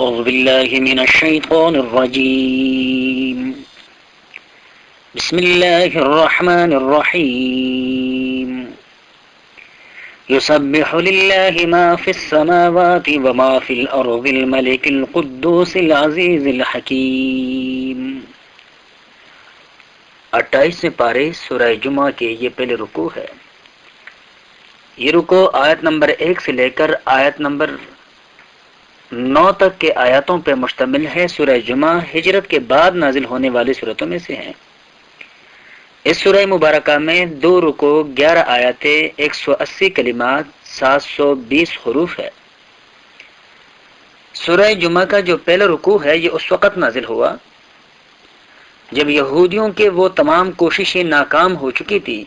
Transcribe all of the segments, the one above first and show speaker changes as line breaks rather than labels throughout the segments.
أعوذ بالله من الشيطان الرجيم. بسم الله الرحمن الرحيم. يسبح لله ما في السماوات وما في الأرض الملك القدوس العزيز الحكيم. 28ویں پارے سورہ جمعہ کے یہ پہلے رکوع ہے. یہ رکوع آیت نمبر 1 سے لے کر آیت نمبر 9 تک کے آیاتوں پر مشتمل ہے. سورہ جمعہ ہجرت کے بعد نازل ہونے والی سورتوں میں سے ہیں. اس سورہ مبارکہ میں 2 رکوع 11 آیاتیں 180 کلمات 720 حروف ہے. سورہ جمعہ کا جو پہلا رکوع ہے یہ اس وقت نازل ہوا جب یہودیوں کے وہ تمام کوششیں ناکام ہو چکی تھی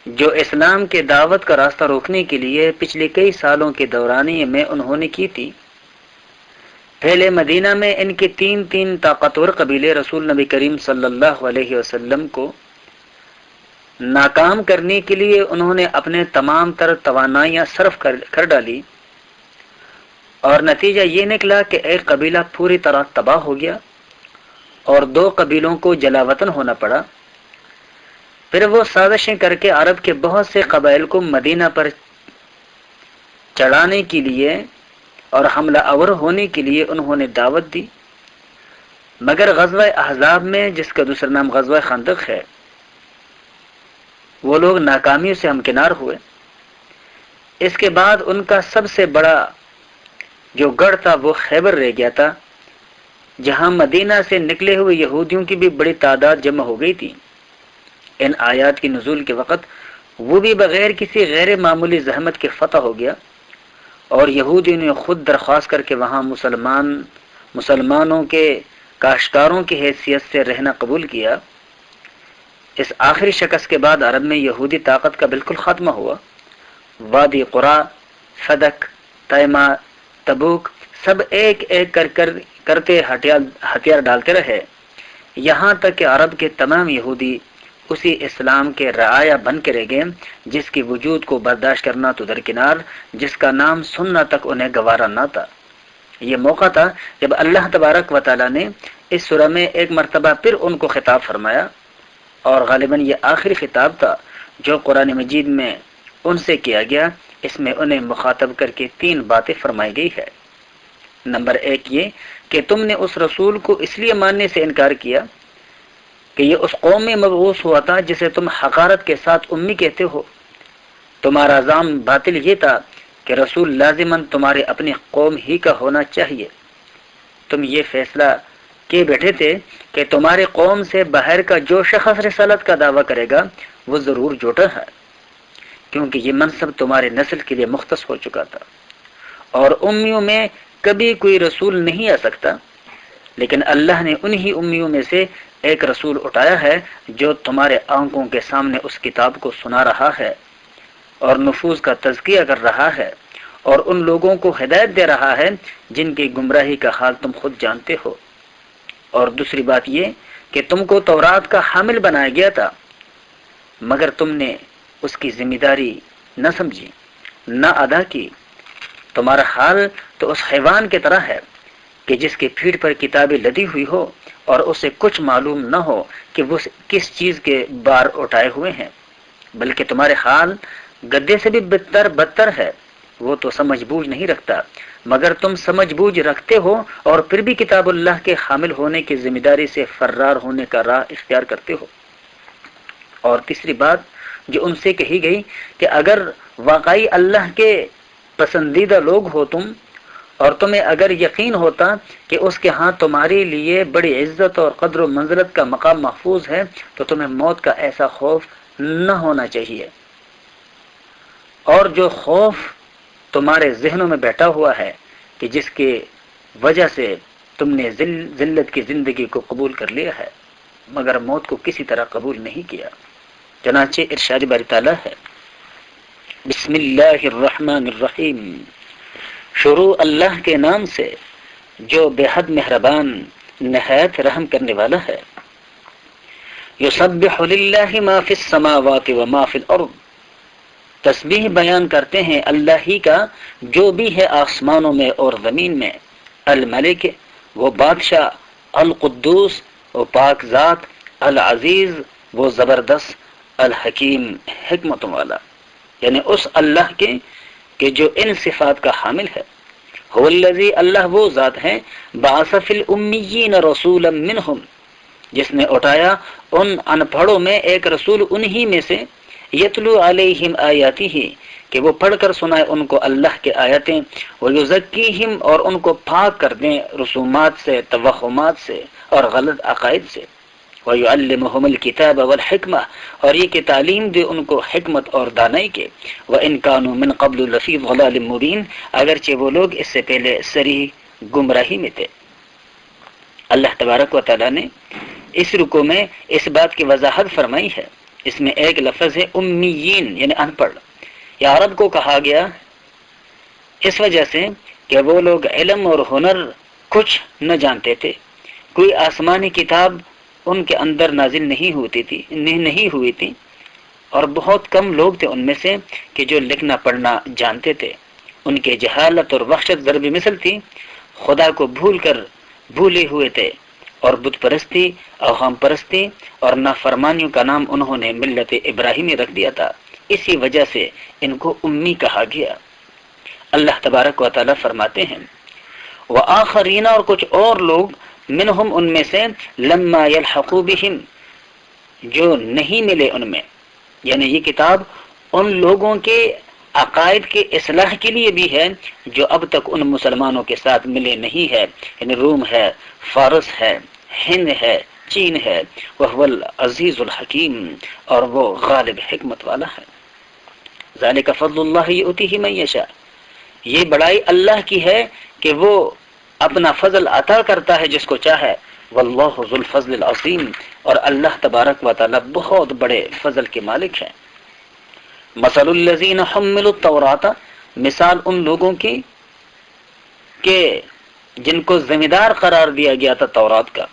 جو اسلام کے دعوت کا راستہ روکنے کے لیے پچھلے کئی سالوں کے دورانیے میں انہوں نے کی تھی. پہلے مدینہ میں ان کے 3 طاقتور قبیلے رسول نبی کریم صلی اللہ علیہ وسلم کو ناکام کرنے کے لیے انہوں نے اپنے تمام تر توانائیاں صرف کر ڈالی اور نتیجہ یہ نکلا کہ ایک قبیلہ پوری طرح تباہ ہو گیا اور 2 قبیلوں کو جلا وطن ہونا پڑا. پھر وہ سازشیں کر کے عرب کے بہت سے قبائل کو مدینہ پر چڑھانے کے لیے اور حملہ آور ہونے کے لیے انہوں نے دعوت دی. مگر غزوہ احزاب میں، جس کا دوسرا نام غزوہ خندق ہے، وہ لوگ ناکامیوں سے ہمکنار ہوئے. اس کے بعد ان کا سب سے بڑا جو گڑھ تھا وہ خیبر رہ گیا تھا، جہاں مدینہ سے نکلے ہوئے یہودیوں کی بھی بڑی تعداد جمع ہو گئی تھی. ان آیات کی نزول کے وقت وہ بھی بغیر کسی غیر معمولی زحمت کے فتح ہو گیا اور یہودیوں نے خود درخواست کر کے وہاں مسلمانوں کے کاشتکاروں کی حیثیت سے رہنا قبول کیا. اس آخری شکست کے بعد عرب میں یہودی طاقت کا بالکل خاتمہ ہوا. وادی قرا، صدق، تیمہ، تبوک سب ایک ایک کرتے ہتھیار ڈالتے رہے، یہاں تک کہ عرب کے تمام یہودی اسی اسلام کے رعایا بن کے رہ گئے جس کی وجود کو برداشت کرنا تو درکنار، جس کا نام سننا تک انہیں گوارا نہ تھا. یہ موقع تھا جب اللہ تبارک و تعالی نے اس سورہ میں ایک مرتبہ پھر ان کو خطاب فرمایا، اور غالباً یہ آخری خطاب تھا جو قرآن مجید میں ان سے کیا گیا. اس میں انہیں مخاطب کر کے 3 باتیں فرمائی گئی ہے. نمبر 1 یہ کہ تم نے اس رسول کو اس لیے ماننے سے انکار کیا کہ یہ اس قوم میں مبعوث ہوا تھا جسے تم حقارت کے ساتھ امی کہتے ہو. تمہارا عزم باطل یہ تھا کہ رسول لازماً تمہارے اپنی قوم ہی کا ہونا چاہیے. تم یہ فیصلہ کیے بیٹھے تھے کہ تمہارے قوم سے باہر کا جو شخص رسالت کا دعویٰ کرے گا وہ ضرور جھوٹا ہے، کیونکہ یہ منصب تمہارے نسل کے لیے مختص ہو چکا تھا اور امیوں میں کبھی کوئی رسول نہیں آ سکتا. لیکن اللہ نے انہی امیوں میں سے ایک رسول اٹھایا ہے جو تمہارے آنکھوں کے سامنے اس کتاب کو سنا رہا ہے اور نفوذ کا تزکیہ کر رہا ہے اور ان لوگوں کو ہدایت دے رہا ہے جن کی گمراہی کا حال تم خود جانتے ہو. اور دوسری بات یہ کہ تم کو تورات کا حامل بنایا گیا تھا مگر تم نے اس کی ذمہ داری نہ سمجھی، نہ ادا کی. تمہارا حال تو اس حیوان کی طرح ہے کہ جس کی پیٹھ پر کتابیں لدی ہوئی ہو اور اسے کچھ معلوم نہ ہو کہ وہ کس چیز کے بار اٹھائے ہوئے ہیں. بلکہ تمہارے حال گدھے سے بھی بدتر ہے. وہ تو سمجھ بوجھ نہیں رکھتا مگر تم سمجھ بوجھ رکھتے ہو اور پھر بھی کتاب اللہ کے حامل ہونے کی ذمہ داری سے فرار ہونے کا راہ اختیار کرتے ہو. اور تیسری بات جو ان سے کہی گئی کہ اگر واقعی اللہ کے پسندیدہ لوگ ہو تم اور تمہیں اگر یقین ہوتا کہ اس کے ہاں تمہارے لیے بڑی عزت اور قدر و منزلت کا مقام محفوظ ہے تو تمہیں موت کا ایسا خوف نہ ہونا چاہیے. اور جو خوف تمہارے ذہنوں میں بیٹھا ہوا ہے کہ جس کے وجہ سے تم نے ذلت کی زندگی کو قبول کر لیا ہے مگر موت کو کسی طرح قبول نہیں کیا. چنانچہ ارشاد باری تعالیٰ ہے، بسم اللہ الرحمن الرحیم، شروع اللہ کے نام سے جو بے حد مہربان نہایت رحم کرنے والا ہے. یسبح للہ ما فی السماوات وما فی الارض، تسبیح بیان کرتے ہیں اللہ ہی کا جو بھی ہے آسمانوں میں اور زمین میں. الملک وہ بادشاہ، القدوس وہ پاک ذات، العزیز وہ زبردست، الحکیم حکمتوں والا، یعنی اس اللہ کے کہ جو ان صفات کا حامل ہے۔ هو الذی اللہ وہ ذات ہے، بعث فی الامیین رسولا منہم جس نے اٹھایا ان ان پڑھوں میں ایک رسول انہی میں سے، یتلو علیہم آیاتہ کہ وہ پڑھ کر سنائے ان کو اللہ کے آیتیں، ویزکیہم اور ان کو پاک کر دیں رسومات سے، توہمات سے اور غلط عقائد سے، وَيُعَلِّمُهُمُ الْكِتَابَ وَالْحِكْمَةَ اور یہ کہ تعلیم دے ان کو حکمت اور دانائی کے، وَإِنْ كَانُوا مِنْ قَبْلُ لَفِي ضَلَالٍ مُبِينٍ اگرچہ وہ لوگ اس سے پہلے صریح گمراہی میں تھے۔ اللہ تبارک و تعالیٰ نے اس رکوع میں اس بات کی وضاحت فرمائی ہے۔ اس میں ایک لفظ ہے امیین یعنی ان پڑھ، یا عرب کو کہا گیا اس وجہ سے کہ وہ لوگ علم اور ہنر کچھ نہ جانتے تھے، کوئی آسمانی کتاب ان کے اندر نازل نہیں ہوئی تھی، اور بہت کم لوگ تھے ان میں سے کہ جو لکھنا پڑھنا جانتے تھے۔ ان کے جہالت اور وحشت ضرب مثل تھی، خدا کو بھولے ہوئے تھے، اور بت پرستی، اوہام پرستی اور نافرمانیوں کا نام انہوں نے ملت ابراہیمی رکھ دیا تھا، اسی وجہ سے ان کو امی کہا گیا۔ اللہ تبارک و تعالیٰ فرماتے ہیں وآخرین اور کچھ اور لوگ منہم ان میں سے لما یلحقوا بہم جو نہیں ملے ان میں، یعنی یہ کتاب ان لوگوں کے عقائد کے اصلاح کے لیے بھی ہے جو اب تک ان مسلمانوں کے ساتھ ملے نہیں ہے، یعنی روم ہے، فارس ہے، ہند ہے، چین ہے، وہو العزیز الحکیم اور وہ غالب حکمت والا ہے۔ ذالک فضل اللہ یؤتیہ من یشاء یہ بڑائی اللہ کی ہے کہ وہ اپنا فضل عطا کرتا ہے جس کو چاہے، واللہ ذو الفضل العظیم اور اللہ تبارک و تعالی بہت بڑے فضل کے مالک ہیں۔ مثل الذین حملوا التوراۃ مثال ان لوگوں کی کہ جن کو ذمہ دار قرار دیا گیا تھا تورات کا،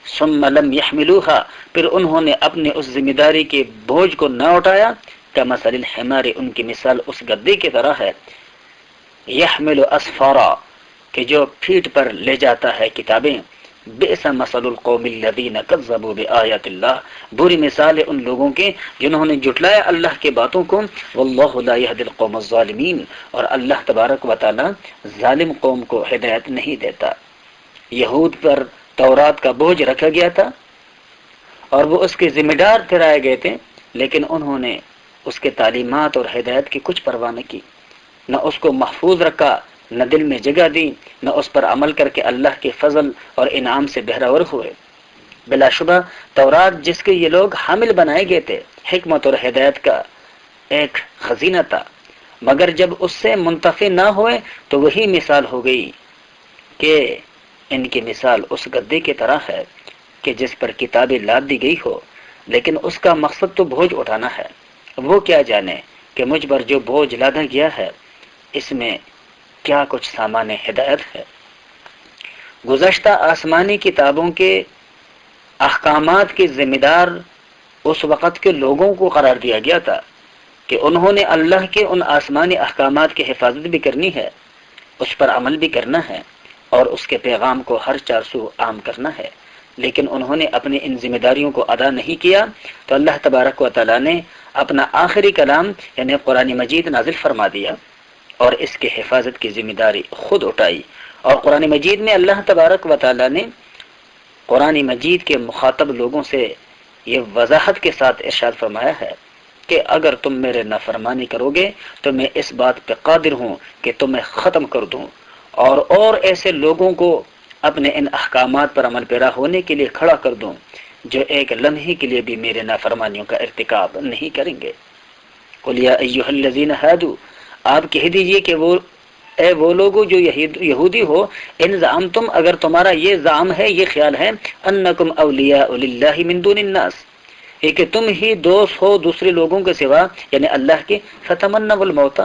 ثم لم يحملوها پھر انہوں نے اپنے اس ذمہ داری کے بوجھ کو نہ اٹھایا، کمثل الحمار ان کی مثال اس گدھے کی طرح ہے، یحمل اسفارا کہ جو پیٹھ پر لے جاتا ہے کتابیں، بئس مثل القوم الذین کذبوا بآیات اللہ بری مثال ہے ان لوگوں کے جنہوں نے جھٹلایا اللہ کے باتوں کو، واللہ لا یہدی القوم الظالمین اور اللہ تبارک و تعالی ظالم قوم کو ہدایت نہیں دیتا۔ یہود پر تورات کا بوجھ رکھا گیا تھا اور وہ اس کے ذمہ دار ٹھہرائے گئے تھے، لیکن انہوں نے اس کے تعلیمات اور ہدایت کی کچھ پرواہ نہ کی، نہ اس کو محفوظ رکھا، نہ دل میں جگہ دی، نہ اس پر عمل کر کے اللہ کے فضل اور انعام سے بہرور ہوئے۔ بلا شبہ تورات جس کے یہ لوگ حامل بنائے گئے تھے حکمت اور ہدایت کا ایک خزینہ تھا، مگر جب اس سے منتفع نہ ہوئے تو وہی مثال ہو گئی کہ ان کی مثال اس گدھے کی طرح ہے کہ جس پر کتابیں لاد دی گئی ہو، لیکن اس کا مقصد تو بوجھ اٹھانا ہے، وہ کیا جانے کہ مجھ پر جو بوجھ لادا گیا ہے اس میں کیا کچھ سامان ہدایت ہے۔ گزشتہ آسمانی کتابوں کے احکامات کے ذمہ دار اس وقت کے لوگوں کو قرار دیا گیا تھا کہ انہوں نے اللہ کے ان آسمانی احکامات کی حفاظت بھی کرنی ہے، اس پر عمل بھی کرنا ہے اور اس کے پیغام کو ہر چارسو عام کرنا ہے، لیکن انہوں نے اپنی ان ذمہ داریوں کو ادا نہیں کیا تو اللہ تبارک و تعالیٰ نے اپنا آخری کلام یعنی قرآن مجید نازل فرما دیا اور اس کے حفاظت کی ذمہ داری خود اٹھائی۔ اور قرآن مجید میں اللہ تبارک و تعالیٰ نے قرآن مجید کے مخاطب لوگوں سے یہ وضاحت کے ساتھ ارشاد فرمایا ہے کہ اگر تم میرے نافرمانی کرو گے تو میں اس بات پہ قادر ہوں کہ تمہیں ختم کر دوں اور ایسے لوگوں کو اپنے ان احکامات پر عمل پیرا ہونے کے لیے کھڑا کر دوں جو ایک لمحے کے لیے بھی میرے نافرمانیوں کا ارتکاب نہیں کریں گے۔ قل یا ایھا الذین ھادوا آپ کہہ دیجئے کہ وہ لوگوں جو یہودی ہو، ان زعمتم اگر تمہارا یہ زعم ہے، یہ خیال ہے، انکم اولیاء للہ من دون الناس کہ تم ہی دوست ہو دوسرے لوگوں کے سوا یعنی اللہ کے، فتمنوا الموت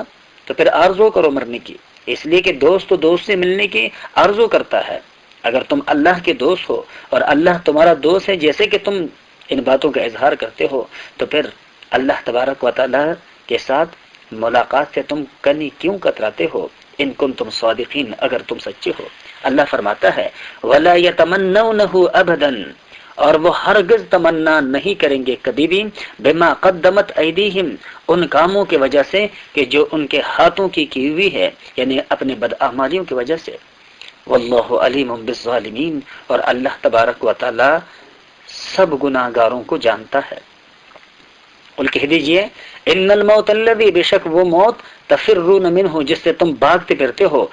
تو پھر آرزو کرو مرنے کی، اس لیے کہ دوست تو دوست سے ملنے کی آرزو کرتا ہے۔ اگر تم اللہ کے دوست ہو اور اللہ تمہارا دوست ہے جیسے کہ تم ان باتوں کا اظہار کرتے ہو، تو پھر اللہ تبارک و تعالی کے ساتھ ملاقات سے تم کنی کیوں کتراتے ہو؟ ان کنتم صادقین اگر تم سچے ہو۔ اللہ فرماتا ہے وَلَا يَتَمَنَّوْنَهُ أَبَدًا، اور وہ ہرگز تمنا نہیں کریں گے کبھی بھی، بما قدمت ایدیہم، ان کاموں کی وجہ سے کہ جو ان کے ہاتھوں کی ہوئی ہے، یعنی اپنے بداعمالیوں کی وجہ سے۔ واللہ علیم بالظالمین، اور اللہ تبارک و تعالی سب گناہ گاروں کو جانتا ہے۔ قل کہہ دیجئے ان الموت الذی، بے شک وہ موت، تفرون منہ جس سے تم بھاگتے پھرتے ہو،